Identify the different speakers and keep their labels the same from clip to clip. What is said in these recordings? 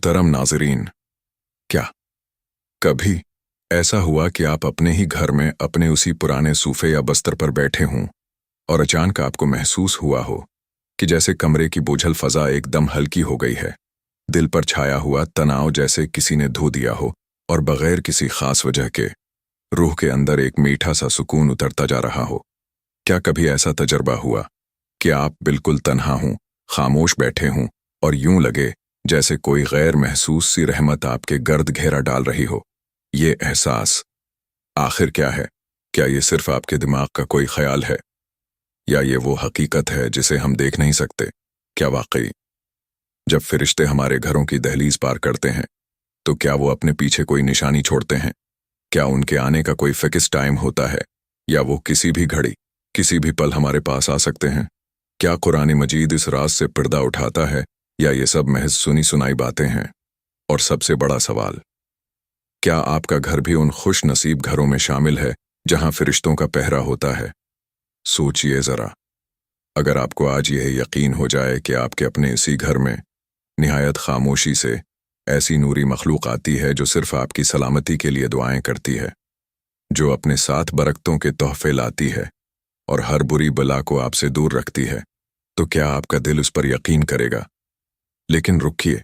Speaker 1: मोहतरम नाज़रीन, क्या कभी ऐसा हुआ कि आप अपने ही घर में अपने उसी पुराने सूफे या बस्तर पर बैठे हों और अचानक आपको महसूस हुआ हो कि जैसे कमरे की बोझल फजा एकदम हल्की हो गई है, दिल पर छाया हुआ तनाव जैसे किसी ने धो दिया हो और बगैर किसी खास वजह के रूह के अंदर एक मीठा सा सुकून उतरता जा रहा हो। क्या कभी ऐसा तजर्बा हुआ कि आप बिल्कुल तन्हा हों, खामोश बैठे हों और यूं लगे जैसे कोई गैर महसूस सी रहमत आपके गर्द घेरा डाल रही हो? ये एहसास आखिर क्या है? क्या ये सिर्फ आपके दिमाग का कोई ख्याल है या ये वो हकीकत है जिसे हम देख नहीं सकते? क्या वाकई जब फरिश्ते हमारे घरों की दहलीज पार करते हैं तो क्या वो अपने पीछे कोई निशानी छोड़ते हैं? क्या उनके आने का कोई फिक्स टाइम होता है या वो किसी भी घड़ी किसी भी पल हमारे पास आ सकते हैं? क्या कुरान मजीद इस राज से पर्दा उठाता है या ये सब महज सुनी सुनाई बातें हैं? और सबसे बड़ा सवाल, क्या आपका घर भी उन खुश नसीब घरों में शामिल है जहां फरिश्तों का पहरा होता है? सोचिए जरा, अगर आपको आज यह यकीन हो जाए कि आपके अपने इसी घर में निहायत खामोशी से ऐसी नूरी मखलूक आती है जो सिर्फ आपकी सलामती के लिए दुआएं करती है, जो अपने साथ बरकतों के तोहफे लाती है और हर बुरी बला को आपसे दूर रखती है, तो क्या आपका दिल उस पर यकीन करेगा? लेकिन रुकिए,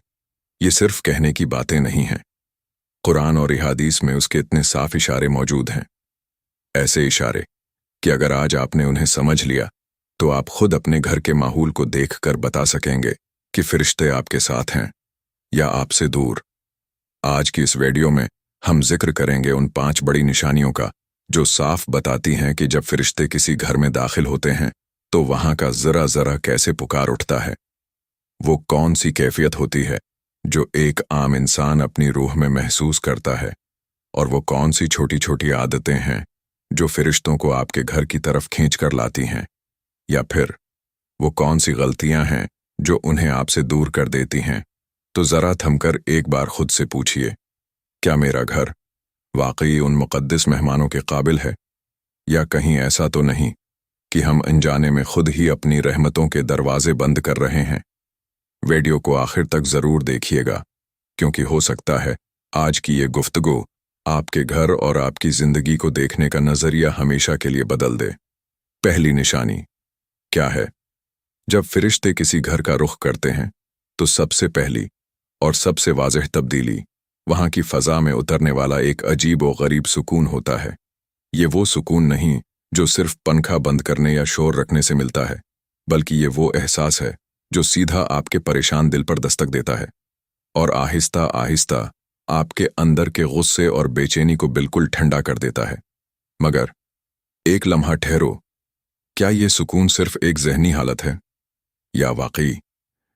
Speaker 1: ये सिर्फ कहने की बातें नहीं हैं। कुरान और अहादीस में उसके इतने साफ इशारे मौजूद हैं, ऐसे इशारे कि अगर आज आपने उन्हें समझ लिया तो आप खुद अपने घर के माहौल को देखकर बता सकेंगे कि फरिश्ते आपके साथ हैं या आपसे दूर। आज की इस वीडियो में हम जिक्र करेंगे उन 5 बड़ी निशानियों का जो साफ बताती हैं कि जब फरिश्ते किसी घर में दाखिल होते हैं तो वहां का जरा जरा कैसे पुकार उठता है। वो कौन सी कैफियत होती है जो एक आम इंसान अपनी रूह में महसूस करता है, और वो कौन सी छोटी छोटी आदतें हैं जो फरिश्तों को आपके घर की तरफ खींच कर लाती हैं, या फिर वो कौन सी गलतियां हैं जो उन्हें आपसे दूर कर देती हैं। तो जरा थमकर एक बार खुद से पूछिए, क्या मेरा घर वाकई उन मुकद्दस मेहमानों के काबिल है, या कहीं ऐसा तो नहीं कि हम अनजाने में खुद ही अपनी रहमतों के दरवाजे बंद कर रहे हैं। वीडियो को आखिर तक जरूर देखिएगा, क्योंकि हो सकता है आज की ये गुफ्तगू आपके घर और आपकी जिंदगी को देखने का नजरिया हमेशा के लिए बदल दे। पहली निशानी क्या है? जब फरिश्ते किसी घर का रुख करते हैं तो सबसे पहली और सबसे वाज़ेह तब्दीली वहां की फजा में उतरने वाला एक अजीब और गरीब सुकून होता है। ये वो सुकून नहीं जो सिर्फ पंखा बंद करने या शोर रखने से मिलता है, बल्कि ये वो एहसास है जो सीधा आपके परेशान दिल पर दस्तक देता है और आहिस्ता आहिस्ता आपके अंदर के गुस्से और बेचैनी को बिल्कुल ठंडा कर देता है। मगर एक लम्हा ठहरो, क्या ये सुकून सिर्फ एक ज़हनी हालत है या वाकई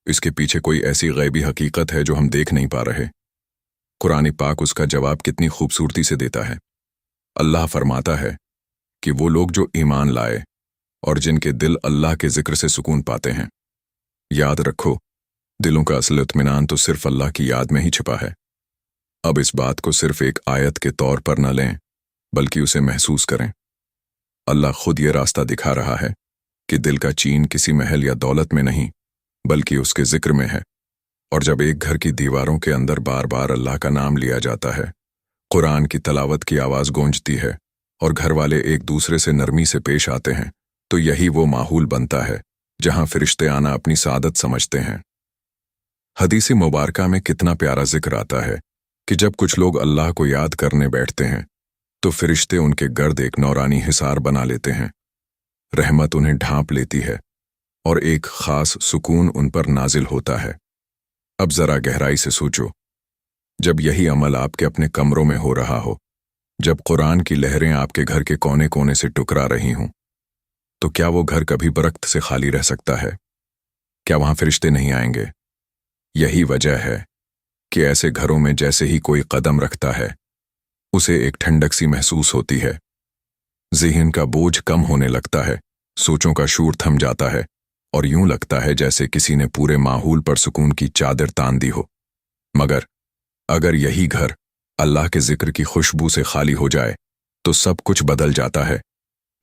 Speaker 1: इसके पीछे कोई ऐसी गैबी हकीकत है जो हम देख नहीं पा रहे? कुरान पाक उसका जवाब कितनी खूबसूरती से देता है। अल्लाह फरमाता है कि वो लोग जो ईमान लाए और जिनके दिल अल्लाह के जिक्र से सुकून पाते हैं। याद रखो, दिलों का असल इत्मीनान तो सिर्फ अल्लाह की याद में ही छिपा है। अब इस बात को सिर्फ एक आयत के तौर पर न लें, बल्कि उसे महसूस करें। अल्लाह खुद ये रास्ता दिखा रहा है कि दिल का चैन किसी महल या दौलत में नहीं, बल्कि उसके जिक्र में है। और जब एक घर की दीवारों के अंदर बार बार अल्लाह का नाम लिया जाता है, कुरान की तलावत की आवाज़ गूंजती है और घर वाले एक दूसरे से नरमी से पेश आते हैं, तो यही वो माहौल बनता है जहां फरिश्ते आना अपनी सादत समझते हैं। हदीस मुबारका में कितना प्यारा जिक्र आता है कि जब कुछ लोग अल्लाह को याद करने बैठते हैं तो फरिश्ते उनके गर्द एक नौरानी हिसार बना लेते हैं। रहमत उन्हें ढांप लेती है और एक खास सुकून उन पर नाजिल होता है। अब जरा गहराई से सोचो, जब यही अमल आपके अपने कमरों में हो रहा हो, जब कुरान की लहरें आपके घर के कोने कोने से टुकरा रही हों, तो क्या वो घर कभी बरकत से खाली रह सकता है? क्या वहां फरिश्ते नहीं आएंगे? यही वजह है कि ऐसे घरों में जैसे ही कोई कदम रखता है उसे एक ठंडक सी महसूस होती है। ज़हन का बोझ कम होने लगता है, सोचों का शूर थम जाता है और यूं लगता है जैसे किसी ने पूरे माहौल पर सुकून की चादर तान दी हो। मगर अगर यही घर अल्लाह के जिक्र की खुशबू से खाली हो जाए तो सब कुछ बदल जाता है।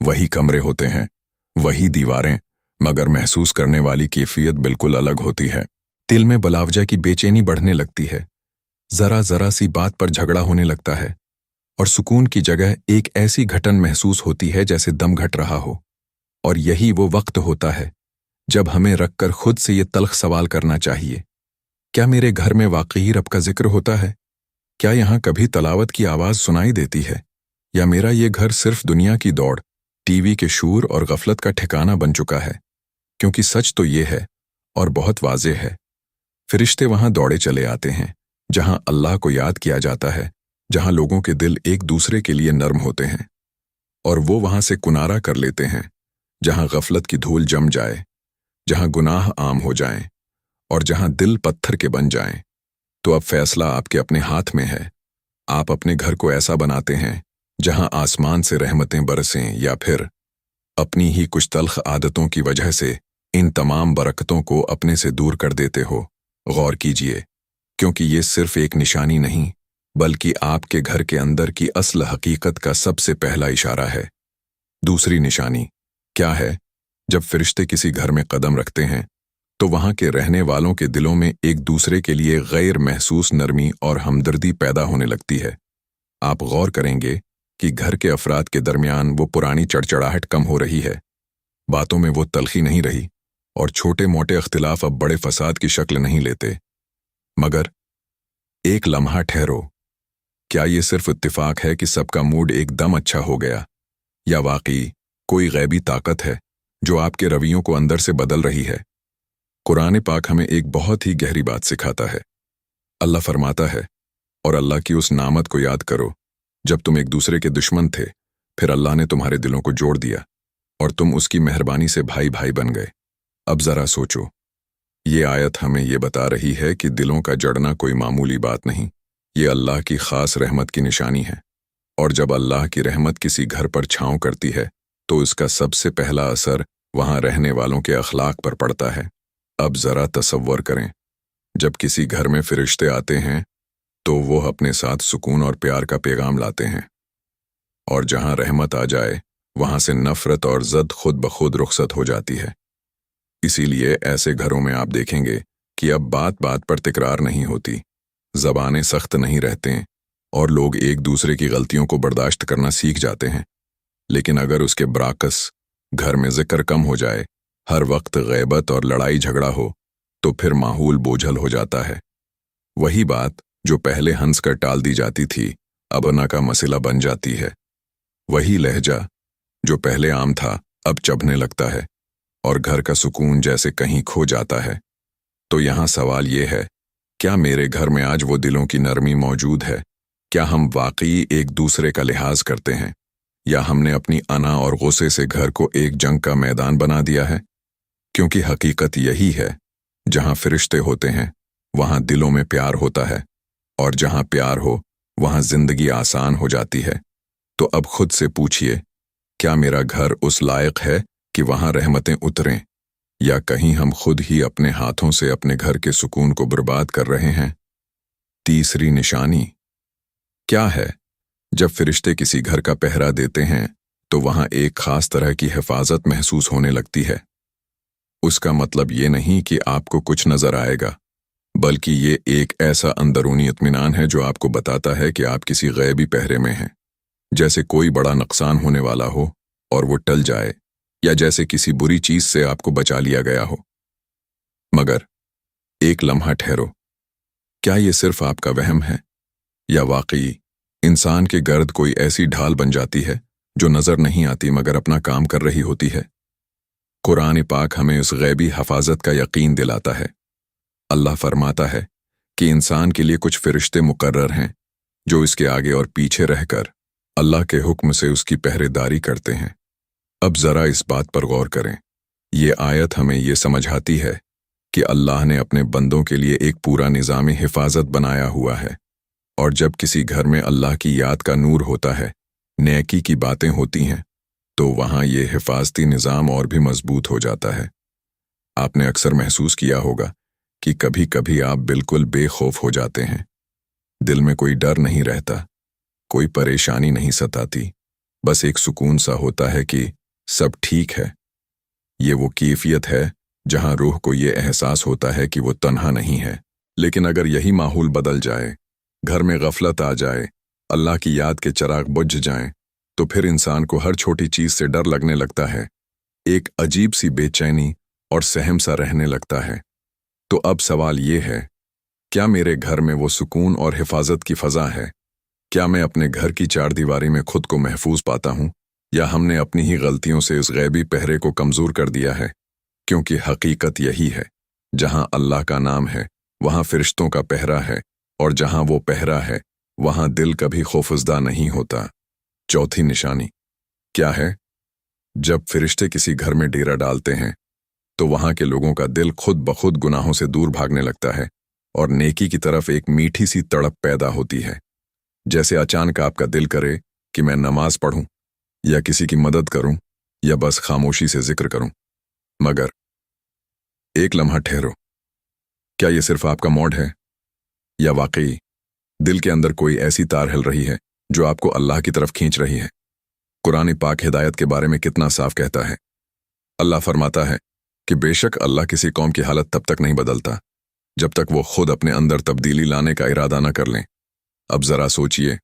Speaker 1: वही कमरे होते हैं, वही दीवारें, मगर महसूस करने वाली कैफियत बिल्कुल अलग होती है। दिल में बलावजा की बेचैनी बढ़ने लगती है, जरा जरा सी बात पर झगड़ा होने लगता है, और सुकून की जगह एक ऐसी घटन महसूस होती है जैसे दम घट रहा हो। और यही वो वक्त होता है जब हमें रखकर खुद से ये तल्ख सवाल करना चाहिए, क्या मेरे घर में वाकई रब का जिक्र होता है? क्या यहाँ कभी तलावत की आवाज़ सुनाई देती है? या मेरा ये घर सिर्फ दुनिया की दौड़, टीवी के शूर और गफलत का ठिकाना बन चुका है? क्योंकि सच तो ये है, और बहुत वाज़ेह है, फरिश्ते वहाँ दौड़े चले आते हैं जहाँ अल्लाह को याद किया जाता है, जहाँ लोगों के दिल एक दूसरे के लिए नर्म होते हैं, और वो वहाँ से कुनारा कर लेते हैं जहाँ गफलत की धूल जम जाए, जहाँ गुनाह आम हो जाएं, और जहाँ दिल पत्थर के बन जाएं। तो अब फैसला आपके अपने हाथ में है। आप अपने घर को ऐसा बनाते हैं जहाँ आसमान से रहमतें बरसें, या फिर अपनी ही कुछ तल्ख आदतों की वजह से इन तमाम बरकतों को अपने से दूर कर देते हो। गौर कीजिए, क्योंकि ये सिर्फ एक निशानी नहीं, बल्कि आपके घर के अंदर की असल हकीकत का सबसे पहला इशारा है। दूसरी निशानी क्या है? जब फरिश्ते किसी घर में कदम रखते हैं तो वहां के रहने वालों के दिलों में एक दूसरे के लिए गैर महसूस नरमी और हमदर्दी पैदा होने लगती है। आप गौर करेंगे कि घर के अफराद के दरमियान वो पुरानी चढ़चढ़ाहट कम हो रही है, बातों में वो तलखी नहीं रही, और छोटे मोटे अख्तिलाफ अब बड़े फसाद की शक्ल नहीं लेते। मगर एक लम्हा ठहरो, क्या ये सिर्फ इत्तिफाक है कि सबका मूड एकदम अच्छा हो गया, या वाकई कोई गैबी ताकत है जो आपके रवैयों को अंदर से बदल रही है? कुरान पाक हमें एक बहुत ही गहरी बात सिखाता है। अल्लाह फरमाता है, और अल्लाह की उस नामत को याद करो जब तुम एक दूसरे के दुश्मन थे, फिर अल्लाह ने तुम्हारे दिलों को जोड़ दिया और तुम उसकी मेहरबानी से भाई भाई बन गए। अब जरा सोचो, ये आयत हमें ये बता रही है कि दिलों का जड़ना कोई मामूली बात नहीं, ये अल्लाह की खास रहमत की निशानी है। और जब अल्लाह की रहमत किसी घर पर छांव करती है तो इसका सबसे पहला असर वहां रहने वालों के अखलाक पर पड़ता है। अब जरा तसव्वुर करें, जब किसी घर में फरिश्ते आते हैं तो वो अपने साथ सुकून और प्यार का पैगाम लाते हैं, और जहां रहमत आ जाए वहां से नफरत और जद खुद ब खुद रुखसत हो जाती है। इसीलिए ऐसे घरों में आप देखेंगे कि अब बात बात पर तिकरार नहीं होती, ज़बानें सख्त नहीं रहते, और लोग एक दूसरे की गलतियों को बर्दाश्त करना सीख जाते हैं। लेकिन अगर उसके बराकस घर में जिक्र कम हो जाए, हर वक्त गैबत और लड़ाई झगड़ा हो, तो फिर माहौल बोझल हो जाता है। वही बात जो पहले हंस कर टाल दी जाती थी अब अना का मसला बन जाती है। वही लहजा जो पहले आम था अब चभने लगता है, और घर का सुकून जैसे कहीं खो जाता है। तो यहाँ सवाल ये है, क्या मेरे घर में आज वो दिलों की नरमी मौजूद है? क्या हम वाकई एक दूसरे का लिहाज करते हैं, या हमने अपनी अना और गुस्से से घर को एक जंग का मैदान बना दिया है? क्योंकि हकीकत यही है, जहां फरिश्ते होते हैं वहां दिलों में प्यार होता है, और जहां प्यार हो वहां जिंदगी आसान हो जाती है। तो अब खुद से पूछिए, क्या मेरा घर उस लायक है कि वहां रहमतें उतरें, या कहीं हम खुद ही अपने हाथों से अपने घर के सुकून को बर्बाद कर रहे हैं? तीसरी निशानी क्या है? जब फरिश्ते किसी घर का पहरा देते हैं तो वहां एक खास तरह की हिफाजत महसूस होने लगती है। उसका मतलब ये नहीं कि आपको कुछ नजर आएगा, बल्कि ये एक ऐसा अंदरूनी इत्मीनान है जो आपको बताता है कि आप किसी गैबी पहरे में हैं, जैसे कोई बड़ा नुकसान होने वाला हो और वो टल जाए, या जैसे किसी बुरी चीज से आपको बचा लिया गया हो। मगर एक लम्हा ठहरो, क्या ये सिर्फ आपका वहम है, या वाकई इंसान के गर्द कोई ऐसी ढाल बन जाती है जो नजर नहीं आती मगर अपना काम कर रही होती है? कुरान पाक हमें उस गैबी हफाजत का यकीन दिलाता है। अल्लाह फरमाता है कि इंसान के लिए कुछ फरिश्ते मुकर्रर हैं जो इसके आगे और पीछे रहकर अल्लाह के हुक्म से उसकी पहरेदारी करते हैं। अब जरा इस बात पर गौर करें, ये आयत हमें ये समझाती है कि अल्लाह ने अपने बंदों के लिए एक पूरा निज़ाम हिफाजत बनाया हुआ है, और जब किसी घर में अल्लाह की याद का नूर होता है, नेकी की बातें होती हैं, तो वहाँ ये हिफाजती निज़ाम और भी मजबूत हो जाता है। आपने अक्सर महसूस किया होगा कि कभी कभी आप बिल्कुल बेखौफ हो जाते हैं, दिल में कोई डर नहीं रहता, कोई परेशानी नहीं सताती, बस एक सुकून सा होता है कि सब ठीक है। ये वो कैफियत है जहां रूह को ये एहसास होता है कि वो तन्हा नहीं है। लेकिन अगर यही माहौल बदल जाए, घर में गफलत आ जाए, अल्लाह की याद के चिराग बुझ जाएं, तो फिर इंसान को हर छोटी चीज से डर लगने लगता है। एक अजीब सी बेचैनी और सहम सा रहने लगता है। तो अब सवाल ये है, क्या मेरे घर में वो सुकून और हिफाजत की फजा है? क्या मैं अपने घर की चारदीवारी में खुद को महफूज पाता हूँ, या हमने अपनी ही गलतियों से इस गैबी पहरे को कमजोर कर दिया है? क्योंकि हकीकत यही है, जहां अल्लाह का नाम है वहां फरिश्तों का पहरा है, और जहां वो पहरा है वहां दिल कभी खौफजदा नहीं होता। चौथी निशानी क्या है? जब फरिश्ते किसी घर में डेरा डालते हैं तो वहां के लोगों का दिल खुद ब खुद गुनाहों से दूर भागने लगता है और नेकी की तरफ एक मीठी सी तड़प पैदा होती है। जैसे अचानक आपका दिल करे कि मैं नमाज पढ़ूं, या किसी की मदद करूं, या बस खामोशी से जिक्र करूं। मगर एक लम्हा ठहरो, क्या ये सिर्फ आपका मौड है, या वाकई दिल के अंदर कोई ऐसी तार हिल रही है जो आपको अल्लाह की तरफ खींच रही है? कुरान पाक हिदायत के बारे में कितना साफ कहता है। अल्लाह फरमाता है कि बेशक अल्लाह किसी कौम की हालत तब तक नहीं बदलता जब तक वो खुद अपने अंदर तब्दीली लाने का इरादा न कर लें। अब जरा सोचिए,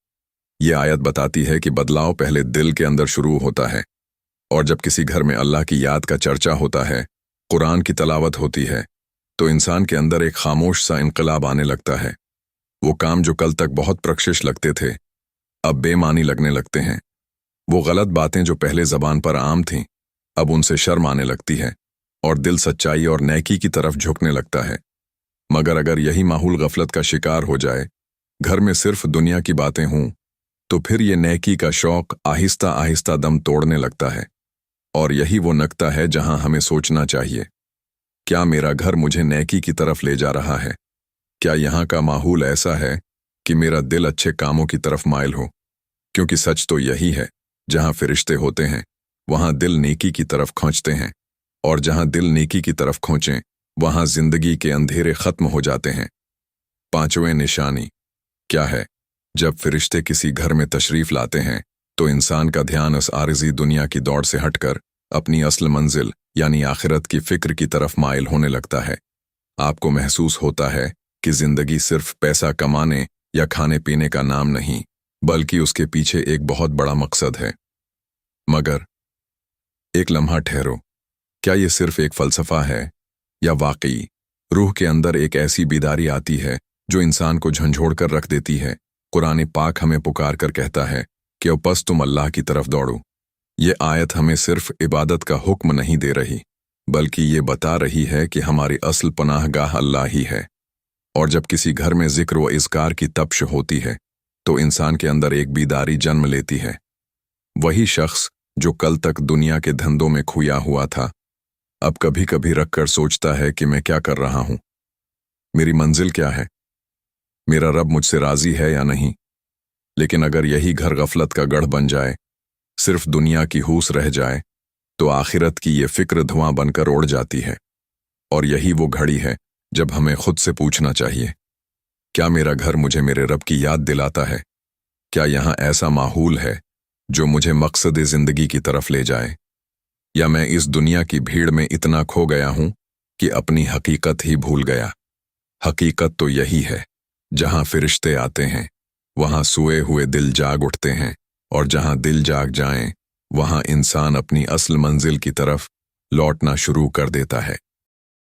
Speaker 1: ये आयत बताती है कि बदलाव पहले दिल के अंदर शुरू होता है, और जब किसी घर में अल्लाह की याद का चर्चा होता है, कुरान की तलावत होती है, तो इंसान के अंदर एक खामोश सा इनकलाब आने लगता है। वो काम जो कल तक बहुत प्रकशिश लगते थे अब बेमानी लगने लगते हैं। वो गलत बातें जो पहले जबान पर आम थीं अब उनसे शर्म आने लगती है, और दिल सच्चाई और नेकी की तरफ झुकने लगता है। मगर अगर यही माहौल गफलत का शिकार हो जाए, घर में सिर्फ दुनिया की बातें हों, तो फिर ये नेकी का शौक आहिस्ता आहिस्ता दम तोड़ने लगता है। और यही वो नक्ता है जहां हमें सोचना चाहिए, क्या मेरा घर मुझे नेकी की तरफ ले जा रहा है? क्या यहाँ का माहौल ऐसा है कि मेरा दिल अच्छे कामों की तरफ माइल हो? क्योंकि सच तो यही है, जहां फरिश्ते होते हैं वहां दिल नेकी की तरफ खींचते हैं, और जहां दिल नेकी की तरफ खींचें वहां जिंदगी के अंधेरे खत्म हो जाते हैं। पांचवें निशानी क्या है? जब फरिश्ते किसी घर में तशरीफ लाते हैं तो इंसान का ध्यान इस आरिज़ी दुनिया की दौड़ से हटकर अपनी असल मंजिल यानी आखिरत की फिक्र की तरफ माइल होने लगता है। आपको महसूस होता है कि जिंदगी सिर्फ पैसा कमाने या खाने पीने का नाम नहीं, बल्कि उसके पीछे एक बहुत बड़ा मकसद है। मगर एक लम्हा ठहरो, क्या ये सिर्फ एक फलसफा है, या वाकई रूह के अंदर एक ऐसी बीदारी आती है जो इंसान को झंझोड़ कर रख देती है? कुरान पाक हमें पुकार कर कहता है कि अब बस तुम अल्लाह की तरफ दौड़ो। ये आयत हमें सिर्फ इबादत का हुक्म नहीं दे रही, बल्कि ये बता रही है कि हमारी असल पनाहगाह अल्लाह ही है। और जब किसी घर में जिक्र व इज़कार की तप्श होती है तो इंसान के अंदर एक बीदारी जन्म लेती है। वही शख्स जो कल तक दुनिया के धंधों में खोया हुआ था अब कभी कभी रख कर सोचता है कि मैं क्या कर रहा हूं, मेरी मंजिल क्या है, मेरा रब मुझसे राजी है या नहीं। लेकिन अगर यही घर गफलत का गढ़ बन जाए, सिर्फ दुनिया की हूस रह जाए, तो आखिरत की ये फिक्र धुआं बनकर उड़ जाती है। और यही वो घड़ी है जब हमें खुद से पूछना चाहिए, क्या मेरा घर मुझे मेरे रब की याद दिलाता है? क्या यहाँ ऐसा माहौल है जो मुझे मकसद जिंदगी की तरफ ले जाए, या मैं इस दुनिया की भीड़ में इतना खो गया हूं कि अपनी हकीकत ही भूल गया? हकीकत तो यही है, जहां फरिश्ते आते हैं वहां सोए हुए दिल जाग उठते हैं, और जहां दिल जाग जाएं वहां इंसान अपनी असल मंजिल की तरफ लौटना शुरू कर देता है।